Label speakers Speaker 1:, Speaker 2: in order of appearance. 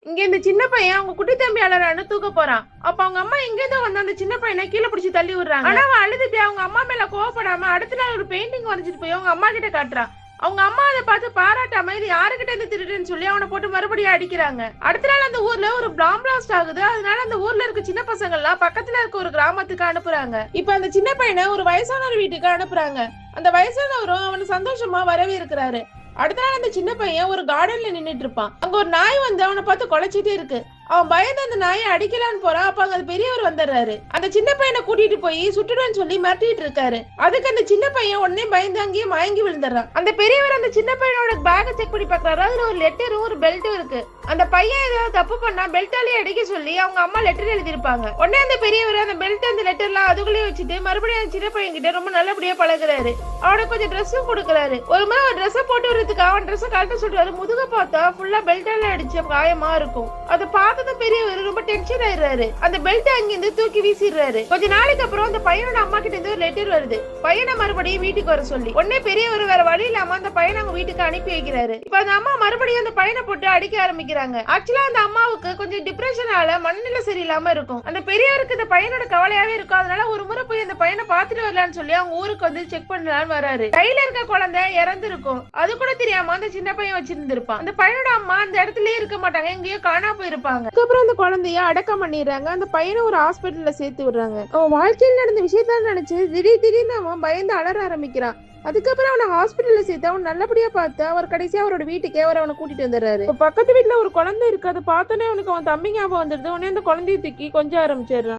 Speaker 1: இங்க இந்த சின்ன பையன் அவங்க குட்டி தம்பி அழறான்னு தூக்க போறான். அப்ப அவங்க அம்மா எங்க இருந்து வந்து அந்த சின்ன பையனை கீழே பிடிச்சி தள்ளி விடுறாங்க. ஆனா அவன் அழுதுட்டு அவங்க அம்மா மேல கோவப்படாம அடுத்த நாள் ஒரு பெயிண்டிங் வரைஞ்சிட்டு போய் அவங்க அம்மா கிட்ட காட்டுறான். அவங்க அம்மா அதை பார்த்து பாராட்டாம இது யாருக்கிட்ட இருந்து திருடுன்னு சொல்லி அவனை போட்டு மறுபடியும் அடிக்கிறாங்க. அடுத்த நாள் அந்த ஊர்ல ஒரு பாம் பிளாஸ்ட் ஆகுது. அதனால அந்த ஊர்ல இருக்க சின்ன பசங்க எல்லாம் பக்கத்துல இருக்க ஒரு கிராமத்துக்கு அனுப்புறாங்க. இப்ப அந்த சின்ன பையனை ஒரு வயசானவர் வீட்டுக்கு அனுப்புறாங்க. அந்த வயசானவரும் அவனை சந்தோஷமா வரவேற்கிறாரு. அடுத்த நாள் அந்த சின்ன பையன் ஒரு கார்டன்ல நின்னுட்டு இருப்பான். அங்க ஒரு நாய் வந்து அவனை பார்த்து குலைச்சிட்டே இருக்கு. அவன் பயந்து அந்த நாயை அடிக்கலான்னு போறான். அப்ப அங்க பெரியவர் வந்துடுறாரு. அந்த சின்ன பையனை கூட்டிட்டு போய் சுட்டுடுன்னு சொல்லி மிரட்டிட்டு இருக்காரு. அதுக்கு அந்த சின்ன பையன் உடனே பயந்து அங்கேயே மயங்கி விழுந்துடுறான். அந்த பெரியவர் அந்த சின்ன பையனோட பேக்கை செக் பண்ணி பாக்குறாரு. அதுல ஒரு லெட்டரும் ஒரு பெல்ட்டும் இருக்கு. அந்த பையன் ஏதாவது தப்பு பண்ணா பெல்ட்டாலேயே அடிக்க சொல்லி அவங்க அம்மா லெட்டர் எழுதிருப்பாங்க. உடனே அந்த பெரியவர் அந்த பெல்ட் அந்த லெட்டர்லாம் அதுக்குள்ளேயே வச்சுட்டு மறுபடியும் அந்த சின்ன பையன் கிட்ட ரொம்ப நல்லபடியா பழகுறாரு. அவனுக்கு கொஞ்சம் ட்ரெஸ்ஸும் கொடுக்குறாரு. ஒரு முறை ஒரு ட்ரெஸ் போட்டு வரதுக்கு அவன் ட்ரெஸ் கழட்ட சொல்றாரு. முதுக பார்த்தா ஃபுல்லா பெல்ட்டால அடிச்ச காயமா இருக்கும். அதை பார்த்ததும் பெரியவர் ரொம்ப டென்ஷன் ஆயிடுறாரு. அந்த பெல்ட் அங்கிருந்து தூக்கி வீசிடுறாரு. கொஞ்ச நாளைக்கு அப்புறம் அந்த பையனோட அம்மா கிட்ட இருந்து ஒரு லெட்டர் வருது. பையனை மறுபடியும் வீட்டுக்கு வர சொல்லி. உடனே பெரியவர் வேற வழி இல்லாம அந்த பையனை அவங்க வீட்டுக்கு அனுப்பி வைக்கிறாரு. இப்ப அந்த அம்மா மறுபடியும் அந்த பையனை போட்டு அடிக்க ஆரம்பிக்கிறாங்க. ஆக்சுவலா அந்த அம்மாவுக்கு கொஞ்சம் டிப்ரெஷனால மனநிலை சரியில்லாம இருக்கும். அந்த பெரியவருக்கு இந்த பையனோட கவலையாவே இருக்கும். அதனால ஒரு முறை போய் அந்த பையனை பாத்துட்டு வரலான்னு சொல்லி அவங்க ஊருக்கு வந்து செக் பண்ணலான்னு வராரு. கையில இருக்க குழந்தை இறந்து இருக்கும். அது கூட தெரியாம அந்த சின்ன பையன் வச்சிருந்திருப்பான். அந்த பையனோட அம்மா அந்த இடத்துலயே இருக்க மாட்டாங்க, எங்கேயோ காணா போயிருப்பாங்க. அதுக்கப்புறம் அந்த குழந்தைய அடக்கம் பண்ணிடுறாங்க. அந்த பையனை ஒரு ஹாஸ்பிட்டல்ல சேர்த்து விடுறாங்க. அவன் வாழ்க்கையில் நடந்த விஷயத்தான் நினைச்சு திடீர்னு அவன் பயந்து அலற ஆரம்பிக்கிறான். அதுக்கப்புறம் அவனை ஹாஸ்பிட்டல்ல சேர்த்து அவன் நல்லபடியா பார்த்து அவர் கடைசியா அவரோட வீட்டுக்கே அவனை கூட்டிட்டு வந்துடுறாரு. பக்கத்து வீட்டுல ஒரு குழந்தை இருக்கு. அதை பார்த்தோன்னே அவனுக்கு அவன் தம்பி ஞாபகம் வந்துடுது. உடனே அந்த குழந்தைய தூக்கி கொஞ்சம் ஆரம்பிச்சிடுறான்.